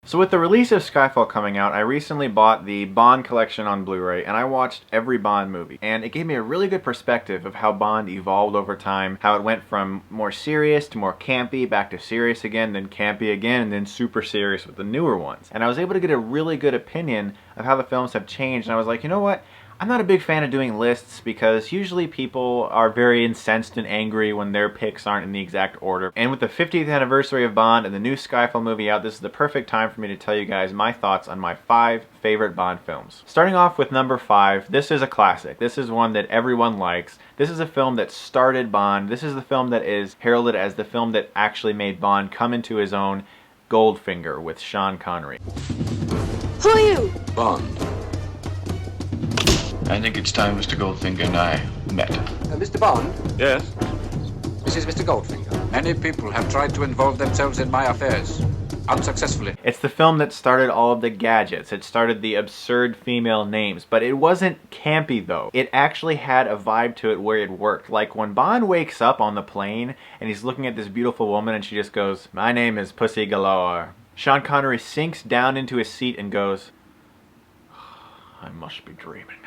So with the release of Skyfall coming out, I recently bought the Bond collection on Blu-ray and I watched every Bond movie. And it gave me a really good perspective of how Bond evolved over time, how it went from more serious to more campy, back to serious again, then campy again, and then super serious with the newer ones. And I was able to get a really good opinion of how the films have changed, and I was like, you know what? I'm not a big fan of doing lists because usually people are very incensed and angry when their picks aren't in the exact order. And with the 50th anniversary of Bond and the new Skyfall movie out, this is the perfect time for me to tell you guys my thoughts on my 5 favorite Bond films. Starting off with number 5, this is a classic. This is one that everyone likes. This is a film that started Bond. This is the film that is heralded as the film that actually made Bond come into his own, Goldfinger with Sean Connery. Who are you? Bond. I think it's time Mr. Goldfinger and I met. Mr. Bond? Yes? This is Mr. Goldfinger. Many people have tried to involve themselves in my affairs, unsuccessfully. It's the film that started all of the gadgets. It started the absurd female names, but it wasn't campy though. It actually had a vibe to it where it worked. Like when Bond wakes up on the plane and he's looking at this beautiful woman and she just goes, "My name is Pussy Galore." Sean Connery sinks down into his seat and goes, "I must be dreaming."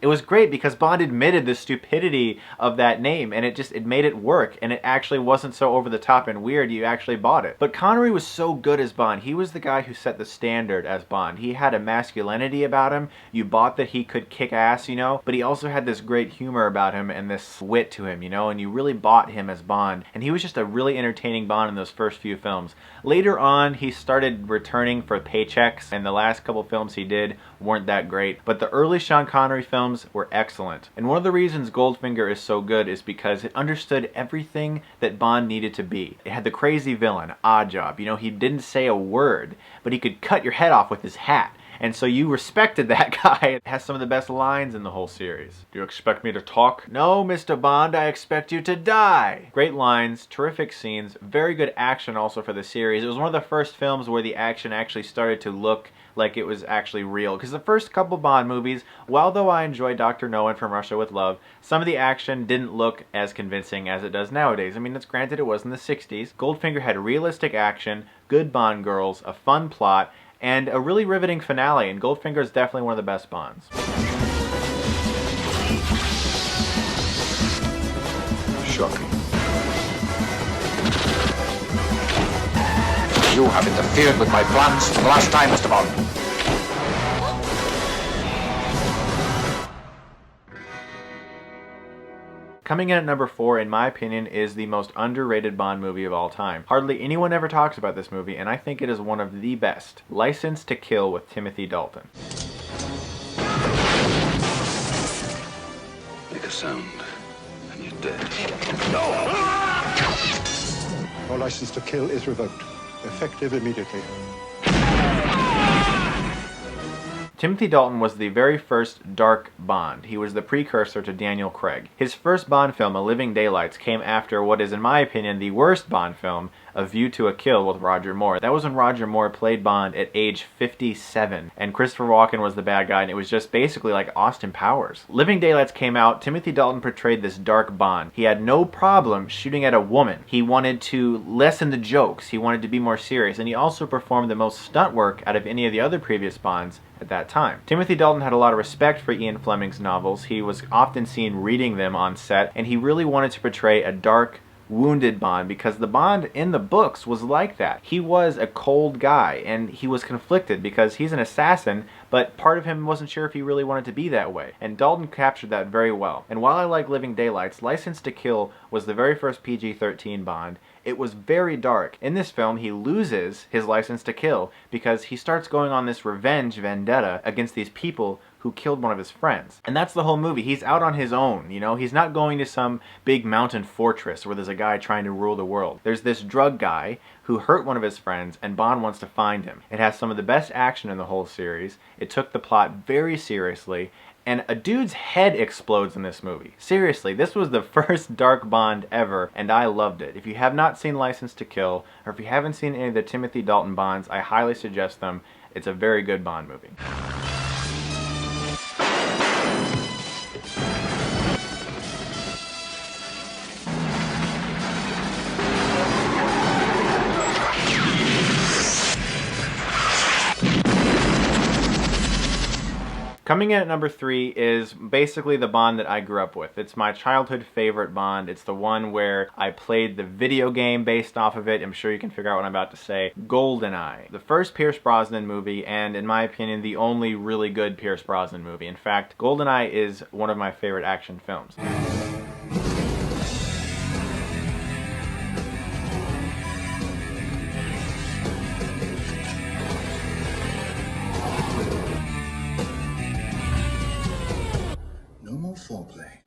It was great because Bond admitted the stupidity of that name, and it made it work, and it actually wasn't so over the top and weird. You actually bought it. But Connery was so good as Bond. He was the guy who set the standard as Bond. He had a masculinity about him. You bought that he could kick ass, you know, but he also had this great humor about him and this wit to him, you know, and you really bought him as Bond. And he was just a really entertaining Bond in those first few films. Later on, he started returning for paychecks, and the last couple films he did weren't that great. But the early Sean Connery films were excellent. And one of the reasons Goldfinger is so good is because it understood everything that Bond needed to be. It had the crazy villain, Oddjob. You know, he didn't say a word, but he could cut your head off with his hat. And so you respected that guy. It has some of the best lines in the whole series. "Do you expect me to talk?" "No, Mr. Bond, I expect you to die." Great lines, terrific scenes, very good action also for the series. It was one of the first films where the action actually started to look like it was actually real. Because the first couple Bond movies, while though I enjoyed Dr. No and From Russia with Love, some of the action didn't look as convincing as it does nowadays. I mean, it's granted it was in the 60s. Goldfinger had realistic action, good Bond girls, a fun plot, and a really riveting finale, and Goldfinger is definitely one of the best Bonds. Shocking. You have interfered with my plans for the last time, Mr. Bond. Coming in at number 4, in my opinion, is the most underrated Bond movie of all time. Hardly anyone ever talks about this movie, and I think it is one of the best. License to Kill with Timothy Dalton. Make a sound, and you're dead. Your license to kill is revoked. Effective immediately. Timothy Dalton was the very first dark Bond. He was the precursor to Daniel Craig. His first Bond film, A Living Daylights, came after what is, in my opinion, the worst Bond film, A View to a Kill with Roger Moore. That was when Roger Moore played Bond at age 57, and Christopher Walken was the bad guy, and it was just basically like Austin Powers. Living Daylights came out. Timothy Dalton portrayed this dark Bond. He had no problem shooting at a woman. He wanted to lessen the jokes. He wanted to be more serious, and he also performed the most stunt work out of any of the other previous Bonds at that time. Timothy Dalton had a lot of respect for Ian Fleming's novels. He was often seen reading them on set, and he really wanted to portray a dark, wounded Bond, because the Bond in the books was like that. He was a cold guy, and he was conflicted because he's an assassin, but part of him wasn't sure if he really wanted to be that way. And Dalton captured that very well. And while I like Living Daylights, License to Kill was the very first PG-13 Bond. It was very dark. In this film, he loses his license to kill because he starts going on this revenge vendetta against these people who killed one of his friends. And that's the whole movie. He's out on his own, you know? He's not going to some big mountain fortress where there's a guy trying to rule the world. There's this drug guy who hurt one of his friends, and Bond wants to find him. It has some of the best action in the whole series. It took the plot very seriously, and a dude's head explodes in this movie. Seriously, this was the first dark Bond ever, and I loved it. If you have not seen License to Kill, or if you haven't seen any of the Timothy Dalton Bonds, I highly suggest them. It's a very good Bond movie. Coming in at number 3 is basically the Bond that I grew up with. It's my childhood favorite Bond. It's the one where I played the video game based off of it. I'm sure you can figure out what I'm about to say. Goldeneye. The first Pierce Brosnan movie, and in my opinion, the only really good Pierce Brosnan movie. In fact, Goldeneye is one of my favorite action films.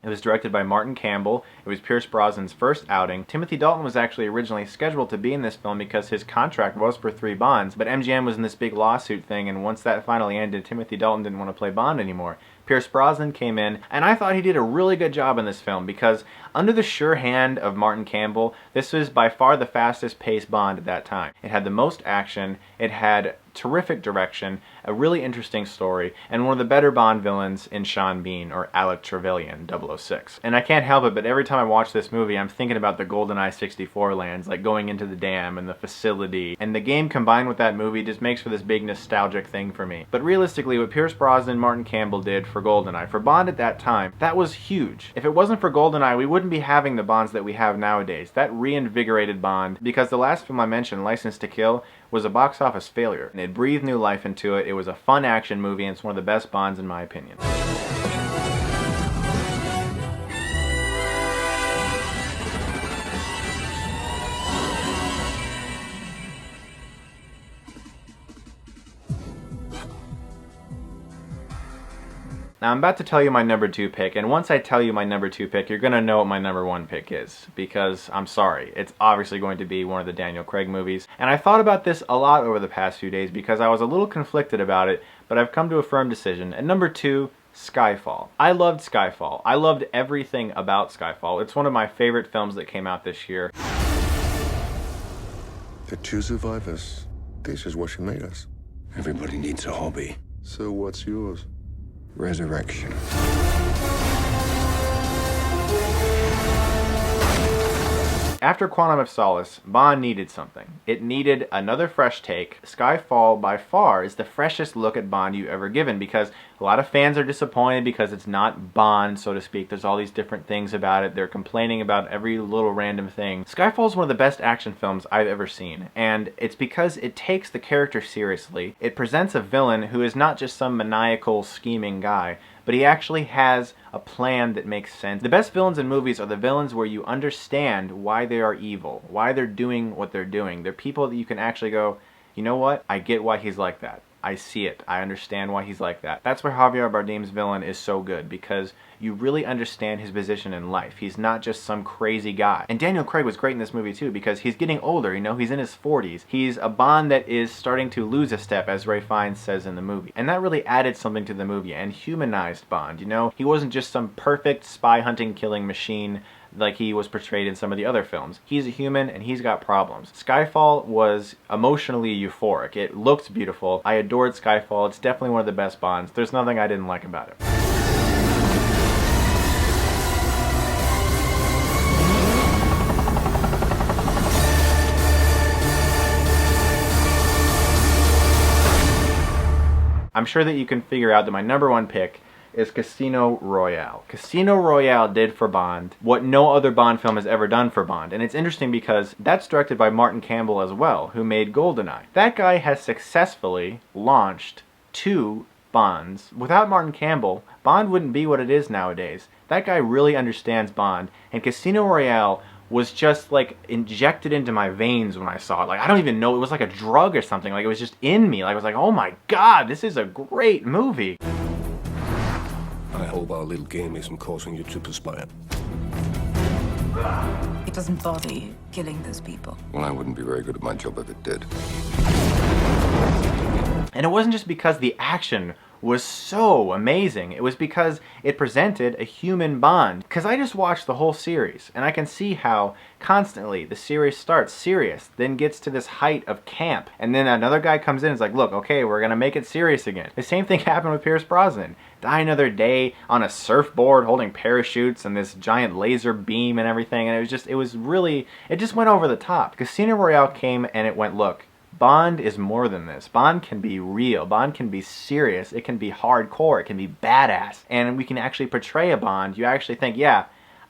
It was directed by Martin Campbell. It was Pierce Brosnan's first outing. Timothy Dalton was actually originally scheduled to be in this film because his contract was for 3 Bonds, but MGM was in this big lawsuit thing, and once that finally ended, Timothy Dalton didn't want to play Bond anymore. Pierce Brosnan came in, and I thought he did a really good job in this film because under the sure hand of Martin Campbell, this was by far the fastest paced Bond at that time. It had the most action, it had terrific direction, a really interesting story, and one of the better Bond villains in Sean Bean, or Alec Trevelyan, 006. And I can't help it, but every time I watch this movie, I'm thinking about the GoldenEye 64 lands, like going into the dam and the facility, and the game combined with that movie just makes for this big nostalgic thing for me. But realistically, what Pierce Brosnan and Martin Campbell did for GoldenEye, for Bond at that time, that was huge. If it wasn't for GoldenEye, we wouldn't be having the Bonds that we have nowadays. That reinvigorated Bond, because the last film I mentioned, License to Kill, was a box office failure. And it breathed new life into it. It was a fun action movie, and it's one of the best Bonds in my opinion. Now I'm about to tell you my number 2 pick, and once I tell you my number 2 pick, you're gonna know what my number 1 pick is, because I'm sorry, it's obviously going to be one of the Daniel Craig movies. And I thought about this a lot over the past few days because I was a little conflicted about it, but I've come to a firm decision. And number 2, Skyfall. I loved Skyfall. I loved everything about Skyfall. It's one of my favorite films that came out this year. The 2 survivors. This is what she made us. Everybody needs a hobby. So what's yours? Resurrection. After Quantum of Solace, Bond needed something. It needed another fresh take. Skyfall, by far, is the freshest look at Bond you've ever given, because a lot of fans are disappointed because it's not Bond, so to speak. There's all these different things about it. They're complaining about every little random thing. Skyfall is one of the best action films I've ever seen, and it's because it takes the character seriously. It presents a villain who is not just some maniacal, scheming guy, but he actually has a plan that makes sense. The best villains in movies are the villains where you understand why they are evil, why they're doing what they're doing. They're people that you can actually go, you know what? I get why he's like that. I see it. I understand why he's like that. That's where Javier Bardem's villain is so good, because you really understand his position in life. He's not just some crazy guy. And Daniel Craig was great in this movie too, because he's getting older, you know, he's in his 40s. He's a Bond that is starting to lose a step, as Ray Fiennes says in the movie. And that really added something to the movie and humanized Bond, you know? He wasn't just some perfect spy hunting killing machine like he was portrayed in some of the other films. He's a human and he's got problems. Skyfall was emotionally euphoric. It looked beautiful. I adored Skyfall. It's definitely one of the best Bonds. There's nothing I didn't like about it. I'm sure that you can figure out that my number 1 pick is Casino Royale. Casino Royale did for Bond what no other Bond film has ever done for Bond. And it's interesting because that's directed by Martin Campbell as well, who made Goldeneye. That guy has successfully launched 2 Bonds. Without Martin Campbell, Bond wouldn't be what it is nowadays. That guy really understands Bond, and Casino Royale was just like injected into my veins when I saw it. Like, I don't even know, it was like a drug or something. Like, it was just in me. Like, I was like, oh my god, this is a great movie. I hope our little game isn't causing you to perspire. It doesn't bother you killing those people. Well, I wouldn't be very good at my job if it did. And it wasn't just because the action was so amazing. It was because it presented a human Bond. Because I just watched the whole series, and I can see how constantly the series starts serious, then gets to this height of camp, and then another guy comes in and is like, look, okay, we're gonna make it serious again. The same thing happened with Pierce Brosnan. Die Another Day on a surfboard holding parachutes and this giant laser beam and everything, and it just went over the top. Casino Royale came and it went, look, Bond is more than this. Bond can be real. Bond can be serious. It can be hardcore. It can be badass. And we can actually portray a Bond. You actually think, yeah,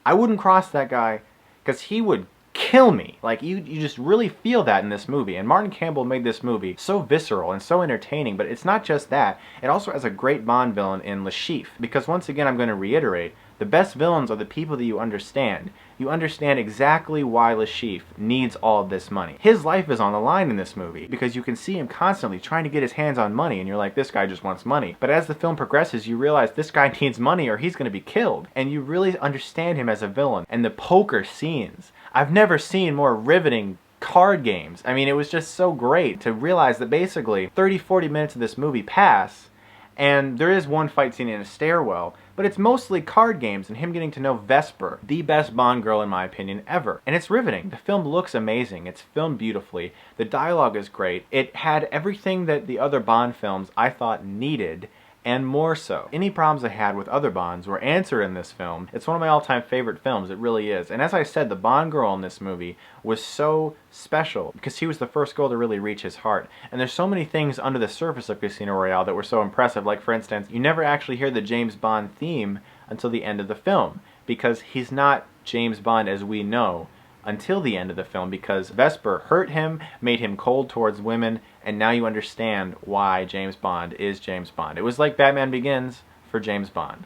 I wouldn't cross that guy because he would kill me. Like, you just really feel that in this movie. And Martin Campbell made this movie so visceral and so entertaining. But it's not just that. It also has a great Bond villain in Le Chiffre. Because once again, I'm going to reiterate, the best villains are the people that you understand. You understand exactly why Le Chiffre needs all of this money. His life is on the line in this movie because you can see him constantly trying to get his hands on money, and you're like, this guy just wants money. But as the film progresses, you realize this guy needs money or he's going to be killed. And you really understand him as a villain. And the poker scenes. I've never seen more riveting card games. I mean, it was just so great to realize that basically 30-40 minutes of this movie pass, and there is one fight scene in a stairwell, but it's mostly card games and him getting to know Vesper, the best Bond girl in my opinion ever. And it's riveting. The film looks amazing. It's filmed beautifully. The dialogue is great. It had everything that the other Bond films I thought needed, and more so. Any problems I had with other Bonds were answered in this film. It's one of my all-time favorite films, it really is. And as I said, the Bond girl in this movie was so special because she was the first girl to really reach his heart. And there's so many things under the surface of Casino Royale that were so impressive. Like, for instance, you never actually hear the James Bond theme until the end of the film because he's not James Bond as we know until the end of the film, because Vesper hurt him, made him cold towards women, and now you understand why James Bond is James Bond. It was like Batman Begins for James Bond.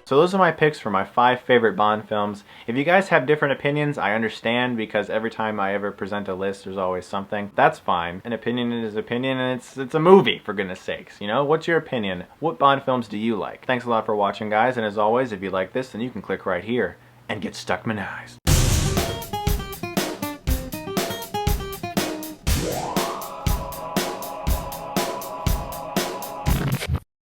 So those are my picks for my 5 favorite Bond films. If you guys have different opinions, I understand, because every time I ever present a list, there's always something. That's fine. An opinion is opinion, and it's a movie, for goodness sakes. You know, what's your opinion? What Bond films do you like? Thanks a lot for watching, guys, and as always, if you like this, then you can click right here and get Stuckmanized.